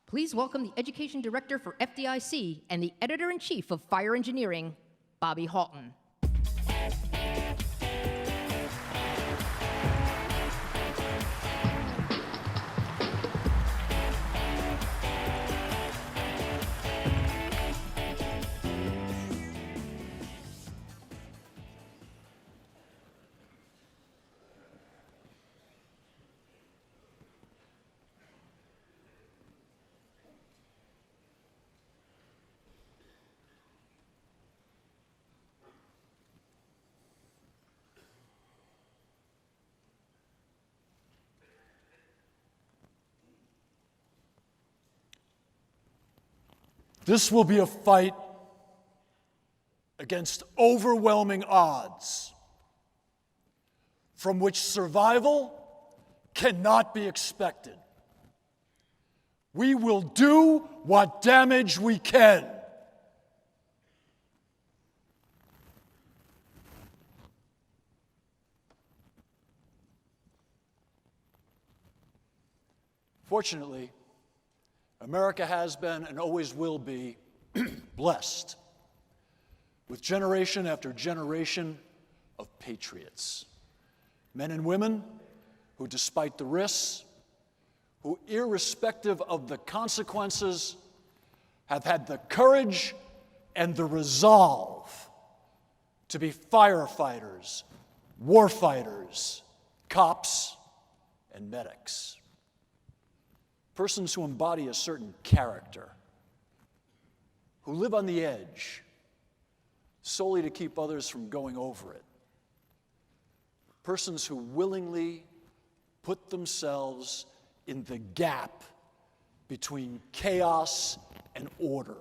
Please welcome the Education Director for FDIC and the Editor-in-Chief of Fire Engineering, Bobby Halton. This will be a fight against overwhelming odds, from which survival cannot be expected. We will do what damage we can. Fortunately, America has been and always will be blessed with generation after generation of patriots, men and women who, despite the risks, who, irrespective of the consequences, have had the courage and the resolve to be firefighters, warfighters, cops, and medics. Persons who embody a certain character, who live on the edge solely to keep others from going over it. Persons who willingly put themselves in the gap between chaos and order.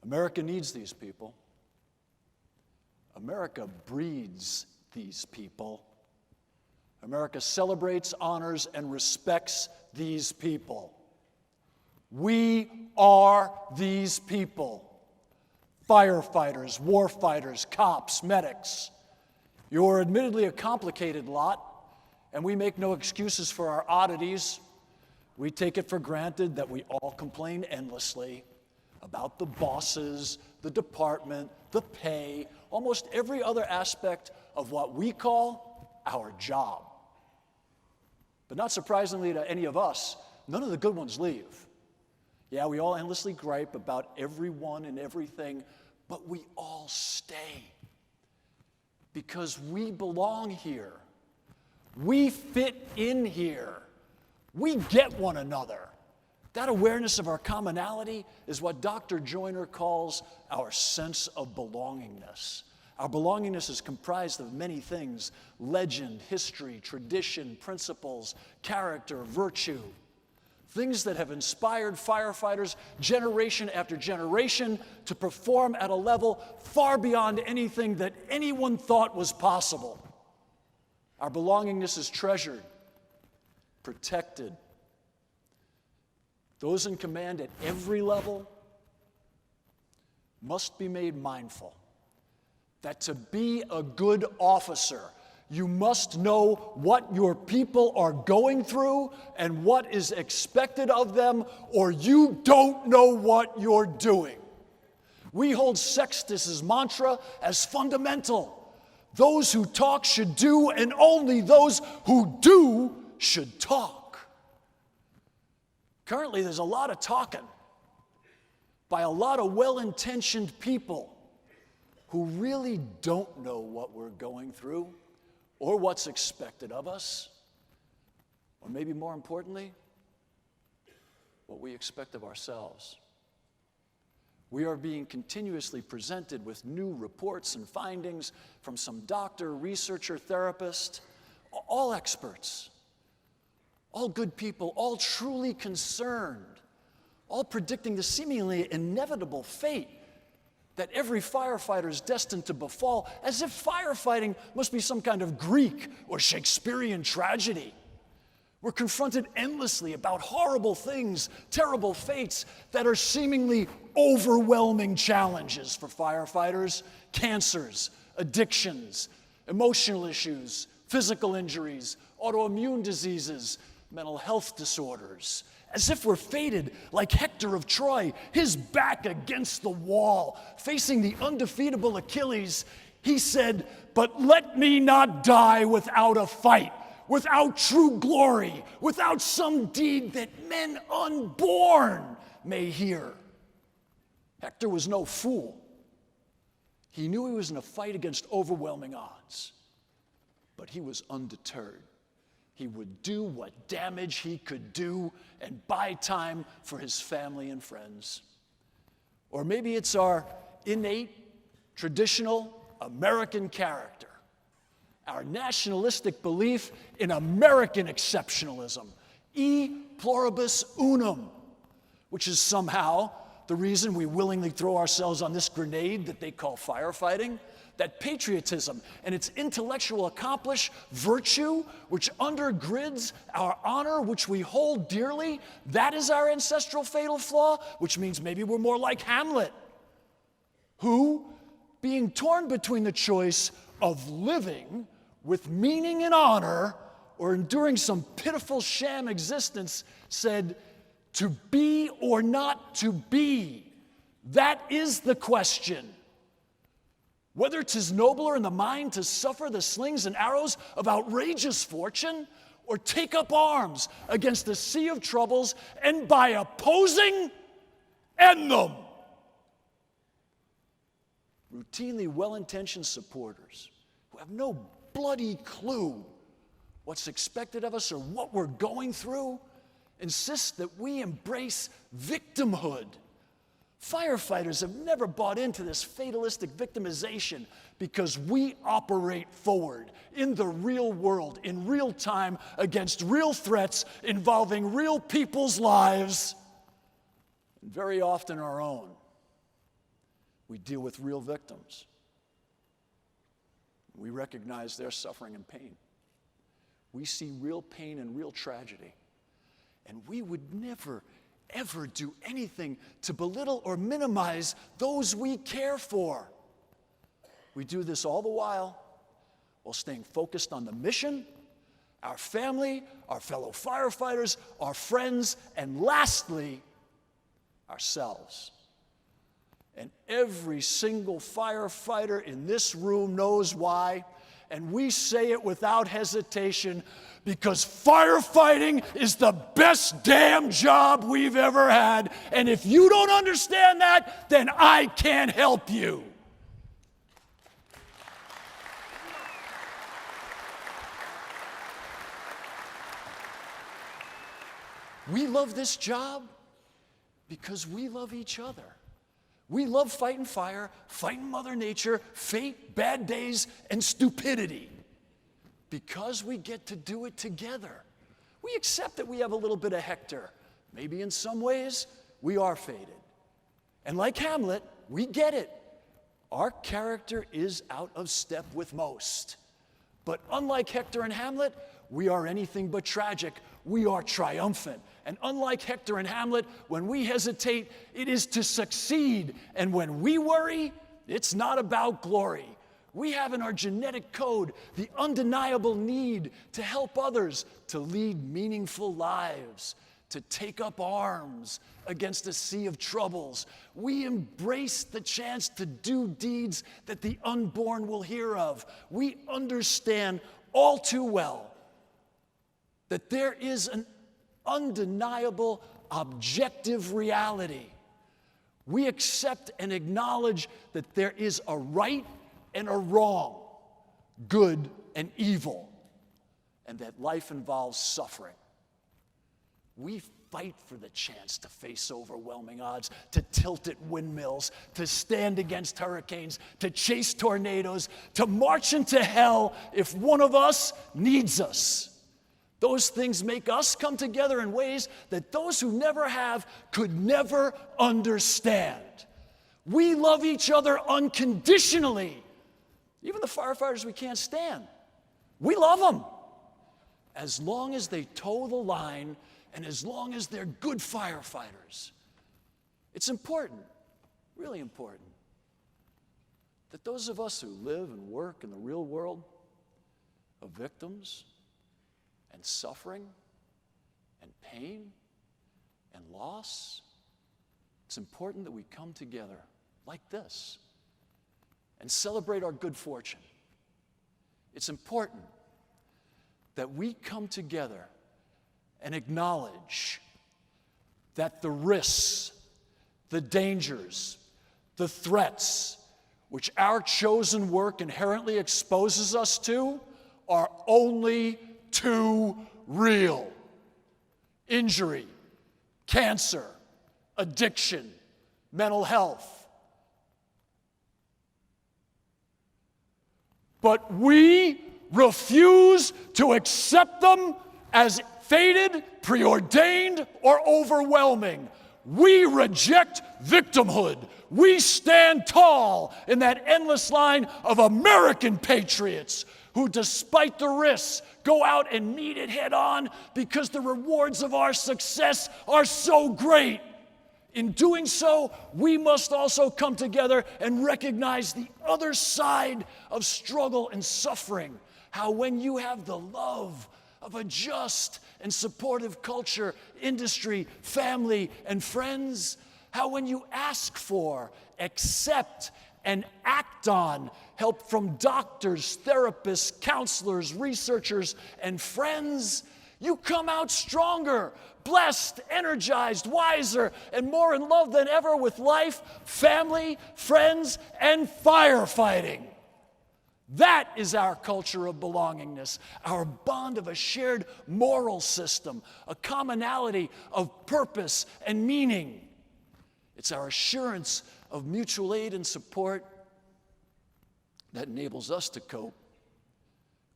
America needs these people. America breeds these people. America celebrates, honors, and respects these people. We are these people. Firefighters, warfighters, cops, medics. You're admittedly a complicated lot, and we make no excuses for our oddities. We take it for granted that we all complain endlessly about the bosses, the department, the pay, almost every other aspect of what we call our job. But not surprisingly to any of us, none of the good ones leave. Yeah, we all endlessly gripe about everyone and everything, but we all stay because we belong here. We fit in here. We get one another. That awareness of our commonality is what Dr. Joyner calls our sense of belongingness. Our belongingness is comprised of many things: legend, history, tradition, principles, character, virtue. Things that have inspired firefighters generation after generation to perform at a level far beyond anything that anyone thought was possible. Our belongingness is treasured, protected. Those in command at every level must be made mindful that to be a good officer, you must know what your people are going through and what is expected of them, or you don't know what you're doing. We hold Sextus's mantra as fundamental. Those who talk should do, and only those who do should talk. Currently, there's a lot of talking by a lot of well-intentioned people who really don't know what we're going through or what's expected of us, or maybe more importantly, what we expect of ourselves. We are being continuously presented with new reports and findings from some doctor, researcher, therapist, all experts, all good people, all truly concerned, all predicting the seemingly inevitable fate that every firefighter is destined to befall, as if firefighting must be some kind of Greek or Shakespearean tragedy. We're confronted endlessly about horrible things, terrible fates that are seemingly overwhelming challenges for firefighters: cancers, addictions, emotional issues, physical injuries, autoimmune diseases, mental health disorders, as if we're fated like Hector of Troy, his back against the wall, facing the undefeatable Achilles. He said, "But let me not die without a fight, without true glory, without some deed that men unborn may hear." Hector was no fool. He knew he was in a fight against overwhelming odds, but he was undeterred. He would do what damage he could do and buy time for his family and friends. Or maybe it's our innate, traditional American character, our nationalistic belief in American exceptionalism, e pluribus unum, which is somehow the reason we willingly throw ourselves on this grenade that they call firefighting. That patriotism and its intellectual accomplish virtue, which undergirds our honor, which we hold dearly, that is our ancestral fatal flaw, which means maybe we're more like Hamlet, who, being torn between the choice of living with meaning and honor or enduring some pitiful sham existence, said, "To be or not to be, that is the question. Whether 'tis nobler in the mind to suffer the slings and arrows of outrageous fortune, or take up arms against a sea of troubles, and by opposing, end them." Routinely well-intentioned supporters who have no bloody clue what's expected of us or what we're going through insist that we embrace victimhood. Firefighters have never bought into this fatalistic victimization because we operate forward in the real world, in real time, against real threats involving real people's lives, and very often our own. We deal with real victims. We recognize their suffering and pain. We see real pain and real tragedy. And we would never, ever do anything to belittle or minimize those we care for. We do this all the while staying focused on the mission, our family, our fellow firefighters, our friends, and lastly, ourselves. And every single firefighter in this room knows why, and we say it without hesitation, because firefighting is the best damn job we've ever had. And if you don't understand that, then I can't help you. We love this job because we love each other. We love fighting fire, fighting Mother Nature, fate, bad days, and stupidity. Because we get to do it together. We accept that we have a little bit of Hector. Maybe in some ways, we are fated. And like Hamlet, we get it. Our character is out of step with most. But unlike Hector and Hamlet, we are anything but tragic. We are triumphant. And unlike Hector and Hamlet, when we hesitate, it is to succeed. And when we worry, it's not about glory. We have in our genetic code the undeniable need to help others, to lead meaningful lives, to take up arms against a sea of troubles. We embrace the chance to do deeds that the unborn will hear of. We understand all too well that there is an undeniable objective reality. We accept and acknowledge that there is a right and a wrong, good and evil, and that life involves suffering. We fight for the chance to face overwhelming odds, to tilt at windmills, to stand against hurricanes, to chase tornadoes, to march into hell if one of us needs us. Those things make us come together in ways that those who never have could never understand. We love each other unconditionally. Even the firefighters we can't stand, we love them. As long as they toe the line and as long as they're good firefighters. It's important, really important, that those of us who live and work in the real world of victims and suffering, pain and loss, it's important that we come together like this and celebrate our good fortune. It's important that we come together and acknowledge that the risks, the dangers, the threats which our chosen work inherently exposes us to are only too real. Injury, cancer, addiction, mental health. But we refuse to accept them as fated, preordained, or overwhelming. We reject victimhood. We stand tall in that endless line of American patriots who, despite the risks, go out and meet it head on because the rewards of our success are so great. In doing so, we must also come together and recognize the other side of struggle and suffering. How when you have the love of a just and supportive culture, industry, family, and friends, how when you ask for, accept, and act on help from doctors, therapists, counselors, researchers, and friends, you come out stronger, blessed, energized, wiser, and more in love than ever with life, family, friends, and firefighting. That is our culture of belongingness, our bond of a shared moral system, a commonality of purpose and meaning. It's our assurance of mutual aid and support that enables us to cope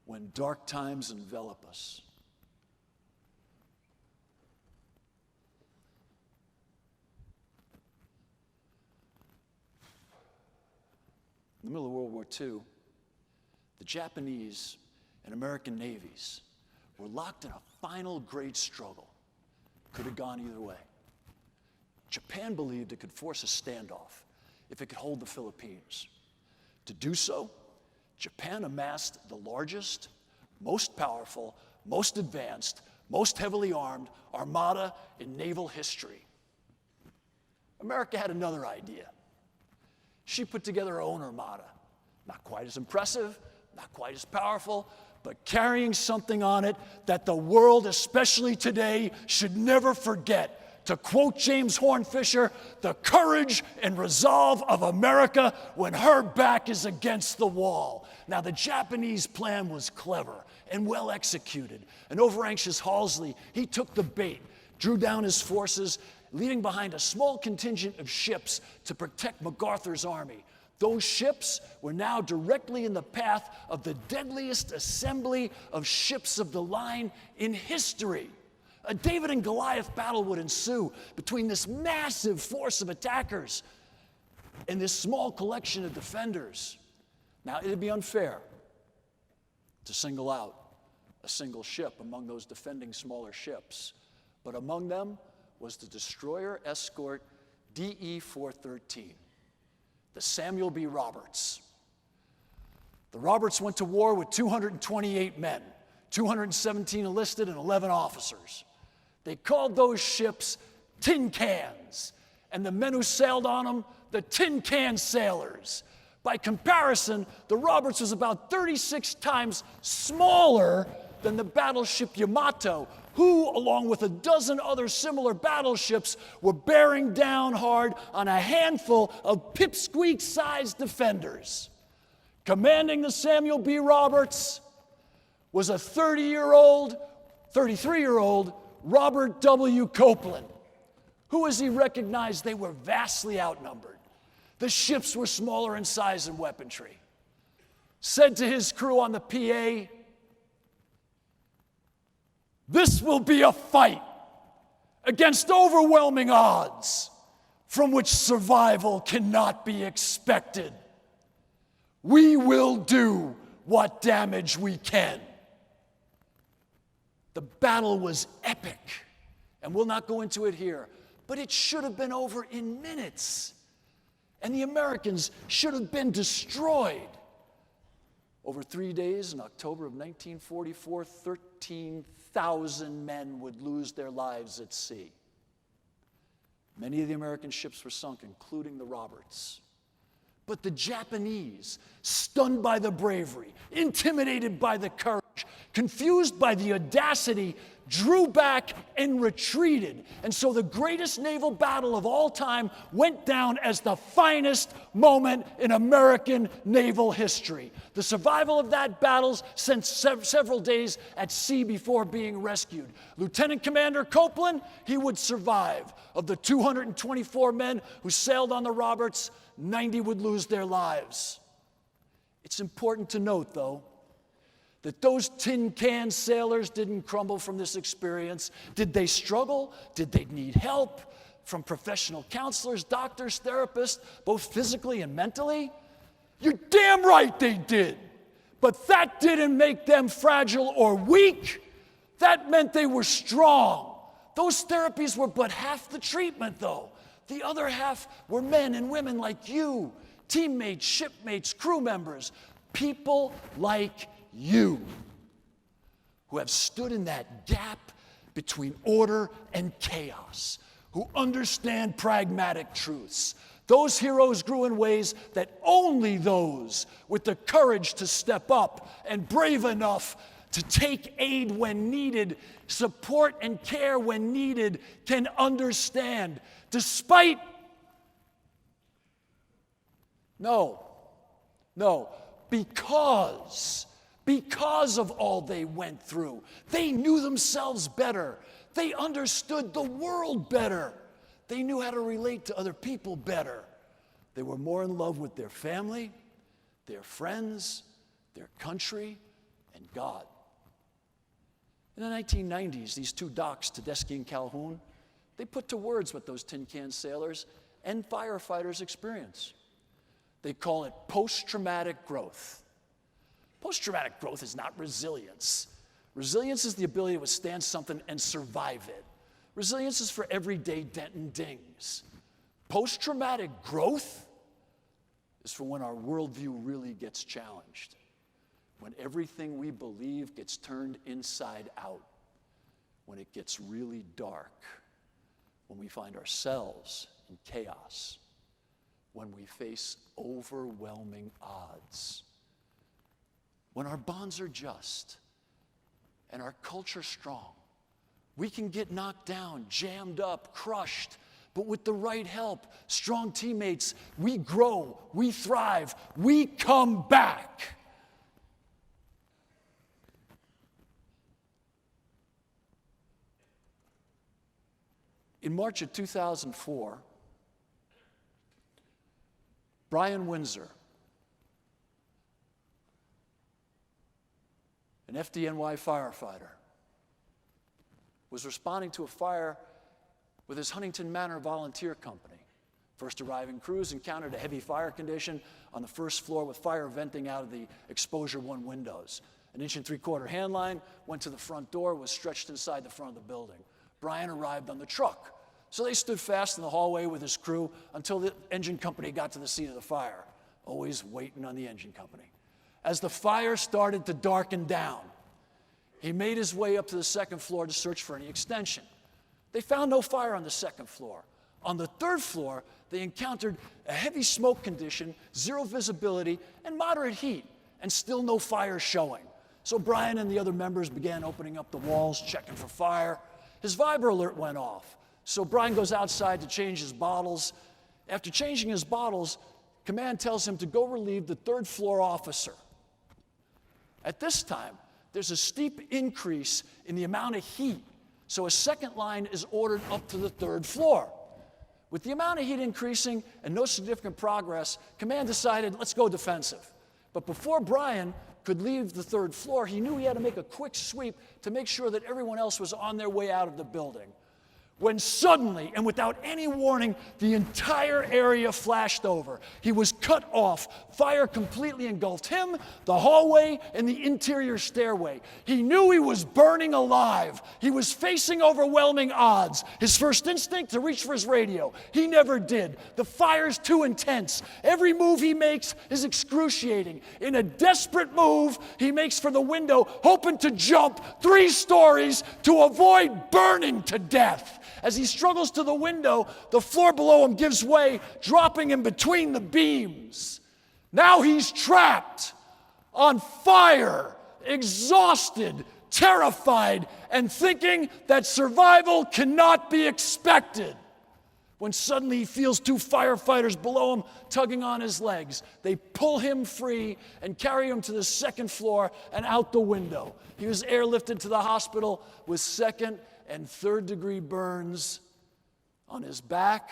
when dark times envelop us. In the middle of World War II, the Japanese and American navies were locked in a final great struggle. Could have gone either way. Japan believed it could force a standoff if it could hold the Philippines. To do so, Japan amassed the largest, most powerful, most advanced, most heavily armed armada in naval history. America had another idea. She put together her own armada. Not quite as impressive, not quite as powerful, but carrying something on it that the world, especially today, should never forget. To quote James Hornfisher, the courage and resolve of America when her back is against the wall. Now, the Japanese plan was clever and well executed. And overanxious Halsey, he took the bait, drew down his forces, leaving behind a small contingent of ships to protect MacArthur's army. Those ships were now directly in the path of the deadliest assembly of ships of the line in history. A David and Goliath battle would ensue between this massive force of attackers and this small collection of defenders. Now, it'd be unfair to single out a single ship among those defending smaller ships, but among them was the destroyer escort DE-413, the Samuel B. Roberts. The Roberts went to war with 228 men, 217 enlisted and 11 officers. They called those ships tin cans, and the men who sailed on them, the tin can sailors. By comparison, the Roberts was about 36 times smaller than the battleship Yamato, who, along with a dozen other similar battleships, were bearing down hard on a handful of pipsqueak-sized defenders. Commanding the Samuel B. Roberts was a 33-year-old Robert W. Copeland, who, as he recognized, they were vastly outnumbered. The ships were smaller in size and weaponry. Said to his crew on the PA, "This will be a fight against overwhelming odds from which survival cannot be expected. We will do what damage we can." The battle was epic, and we'll not go into it here, but it should have been over in minutes, and the Americans should have been destroyed. Over 3 days in October of 1944, 50,000 men would lose their lives at sea. Many of the American ships were sunk, including the Roberts. But the Japanese, stunned by the bravery, intimidated by the courage, confused by the audacity, drew back and retreated. And so the greatest naval battle of all time went down as the finest moment in American naval history. The survival of that battle spent several days at sea before being rescued. Lieutenant Commander Copeland, he would survive. Of the 224 men who sailed on the Roberts, 90 would lose their lives. It's important to note, though, that those tin can sailors didn't crumble from this experience. Did they struggle? Did they need help from professional counselors, doctors, therapists, both physically and mentally? You're damn right they did. But that didn't make them fragile or weak. That meant they were strong. Those therapies were but half the treatment, though. The other half were men and women like you, teammates, shipmates, crew members, people like you, who have stood in that gap between order and chaos, who understand pragmatic truths. Those heroes grew in ways that only those with the courage to step up and brave enough to take aid when needed, support and care when needed, can understand. Because of all they went through, they knew themselves better. They understood the world better. They knew how to relate to other people better. They were more in love with their family, their friends, their country, and God. In the 1990s, these two docs, Tedeschi and Calhoun, they put to words what those tin can sailors and firefighters experience. They call it post-traumatic growth. Post-traumatic growth is not resilience. Resilience is the ability to withstand something and survive it. Resilience is for everyday dent and dings. Post-traumatic growth is for when our worldview really gets challenged, when everything we believe gets turned inside out, when it gets really dark, when we find ourselves in chaos, when we face overwhelming odds, when our bonds are just and our culture strong. We can get knocked down, jammed up, crushed, but with the right help, strong teammates, we grow, we thrive, we come back. In March of 2004, Brian Windsor, an FDNY firefighter, was responding to a fire with his Huntington Manor volunteer company. First arriving crews encountered a heavy fire condition on the first floor with fire venting out of the exposure 1 windows. An 1 3/4 hand line went to the front door, was stretched inside the front of the building. Brian arrived on the truck. So they stood fast in the hallway with his crew until the engine company got to the scene of the fire, always waiting on the engine company. As the fire started to darken down, he made his way up to the 2nd floor to search for any extension. They found no fire on the 2nd floor. On the 3rd floor, they encountered a heavy smoke condition, 0 visibility, and moderate heat, and still no fire showing. So Brian and the other members began opening up the walls, checking for fire. His Viber alert went off. So Brian goes outside to change his bottles. After changing his bottles, command tells him to go relieve the 3rd floor officer. At this time, there's a steep increase in the amount of heat, so a second line is ordered up to the 3rd floor. With the amount of heat increasing and no significant progress, command decided, let's go defensive. But before Brian could leave the 3rd floor, he knew he had to make a quick sweep to make sure that everyone else was on their way out of the building. when suddenly and without any warning, the entire area flashed over. He was cut off. Fire completely engulfed him, the hallway, and the interior stairway. He knew he was burning alive. He was facing overwhelming odds. His first instinct to reach for his radio. He never did. The fire's too intense. Every move he makes is excruciating. In a desperate move, he makes for the window, hoping to jump 3 stories to avoid burning to death. As he struggles to the window, the floor below him gives way, dropping him between the beams. Now he's trapped, on fire, exhausted, terrified, and thinking that survival cannot be expected. When suddenly he feels 2 firefighters below him tugging on his legs. They pull him free and carry him to the 2nd floor and out the window. He was airlifted to the hospital with 2nd and 3rd degree burns on his back,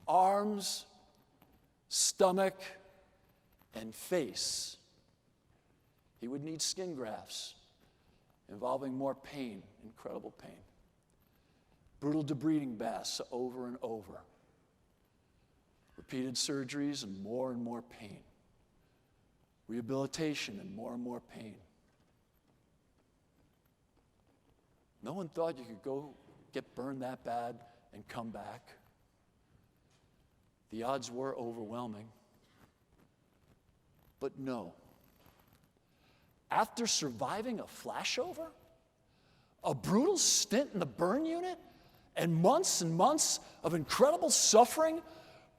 arms, stomach, and face. He would need skin grafts involving more pain, incredible pain. Brutal debriding baths over and over. Repeated surgeries and more pain. Rehabilitation and more pain. No one thought you could go get burned that bad and come back. The odds were overwhelming. But no. After surviving a flashover, a brutal stint in the burn unit, and months of incredible suffering,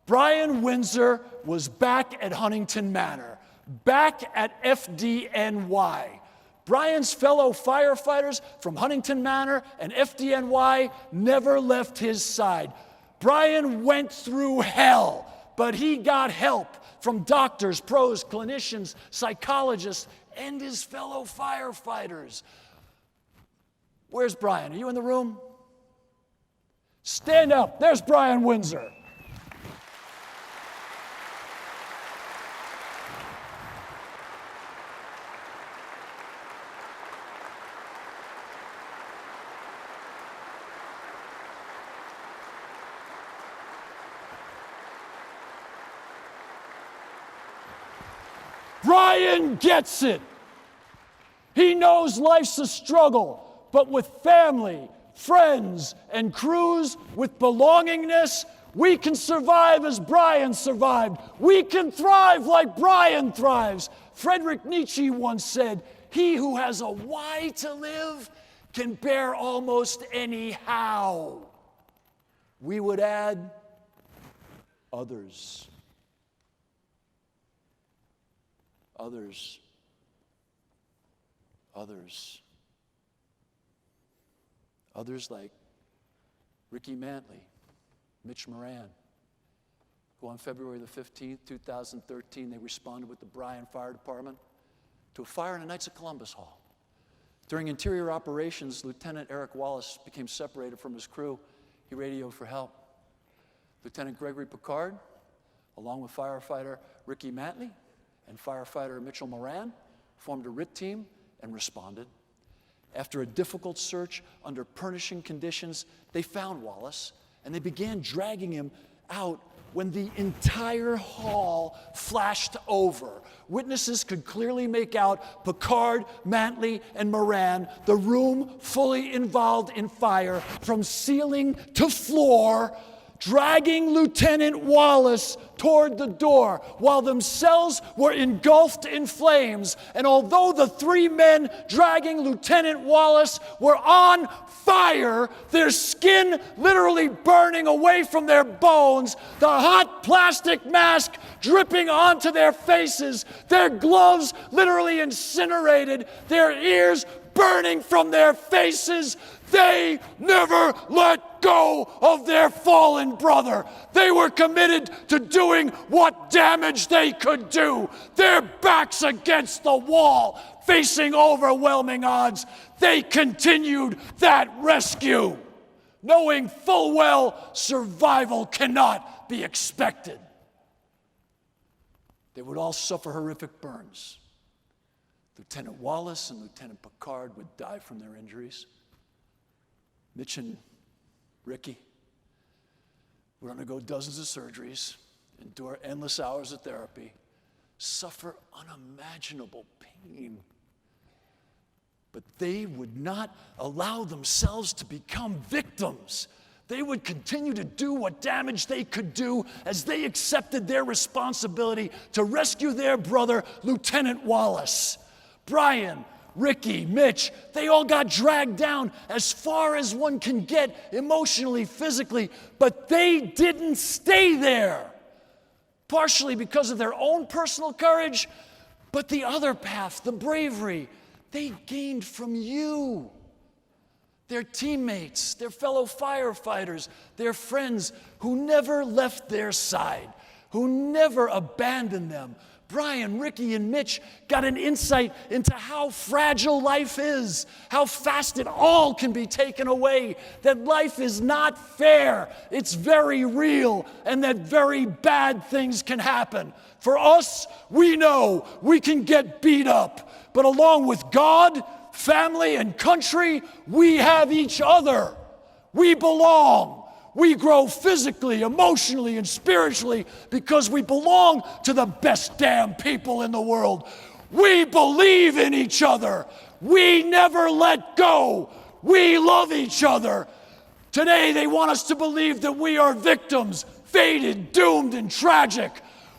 Brian Windsor was back at Huntington Manor, back at FDNY. Brian's fellow firefighters from Huntington Manor and FDNY never left his side. Brian went through hell, but he got help from doctors, pros, clinicians, psychologists, and his fellow firefighters. Where's Brian? Are you in the room? Stand up. There's Brian Windsor. Brian gets it. He knows life's a struggle, but with family, friends, and crews with belongingness, we can survive as Brian survived. We can thrive like Brian thrives. Friedrich Nietzsche once said, "He who has a why to live can bear almost any how." We would add others. Others. Others. Others like Ricky Mantley, Mitch Moran, who on February the 15th, 2013, they responded with the Bryan Fire Department to a fire in a Knights of Columbus Hall. During interior operations, Lieutenant Eric Wallace became separated from his crew. He radioed for help. Lieutenant Gregory Picard, along with firefighter Ricky Mantley and firefighter Mitchell Moran, formed a RIT team and responded. After a difficult search under punishing conditions, they found Wallace, and they began dragging him out when the entire hall flashed over. Witnesses could clearly make out Picard, Mantley, and Moran, the room fully involved in fire, from ceiling to floor, dragging Lieutenant Wallace toward the door, while themselves were engulfed in flames. And although the 3 men dragging Lieutenant Wallace were on fire, their skin literally burning away from their bones, the hot plastic mask dripping onto their faces, their gloves literally incinerated, their ears burning from their faces, they never let go of their fallen brother. They were committed to doing what damage they could do. Their backs against the wall, facing overwhelming odds, they continued that rescue, knowing full well survival cannot be expected. They would all suffer horrific burns. Lieutenant Wallace and Lieutenant Picard would die from their injuries. Mitch and Ricky, would undergo dozens of surgeries, endure endless hours of therapy, suffer unimaginable pain. But they would not allow themselves to become victims. They would continue to do what damage they could do as they accepted their responsibility to rescue their brother, Lieutenant Wallace. Brian, Ricky, Mitch, they all got dragged down as far as one can get emotionally, physically, but they didn't stay there. Partially because of their own personal courage, but the other path, the bravery, they gained from you. Their teammates, their fellow firefighters, their friends who never left their side, who never abandoned them. Brian, Ricky, and Mitch got an insight into how fragile life is, how fast it all can be taken away, that life is not fair, it's very real, and that very bad things can happen. For us, we know we can get beat up, but along with God, family, and country, we have each other. We belong. We grow physically, emotionally, and spiritually because we belong to the best damn people in the world. We believe in each other. We never let go. We love each other. Today, they want us to believe that we are victims, fated, doomed, and tragic.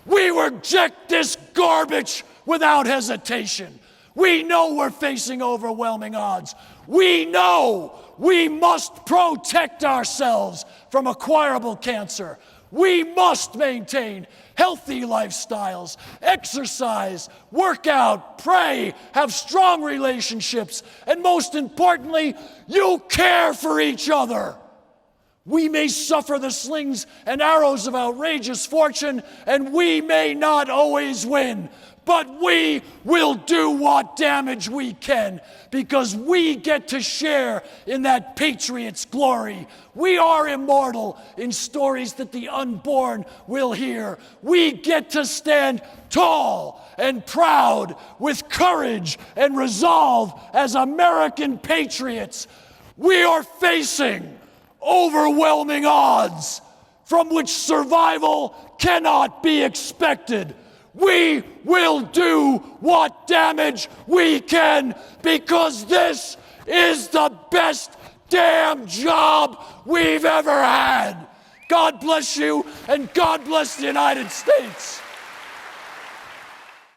We reject this garbage without hesitation. We know we're facing overwhelming odds. We know we must protect ourselves from acquirable cancer. We must maintain healthy lifestyles, exercise, work out, pray, have strong relationships, and most importantly, you care for each other. We may suffer the slings and arrows of outrageous fortune, and we may not always win, but we will do what damage we can because we get to share in that patriot's glory. We are immortal in stories that the unborn will hear. We get to stand tall and proud with courage and resolve as American patriots. We are facing overwhelming odds from which survival cannot be expected. We will do what damage we can because this is the best damn job we've ever had. God bless you, and God bless the United States.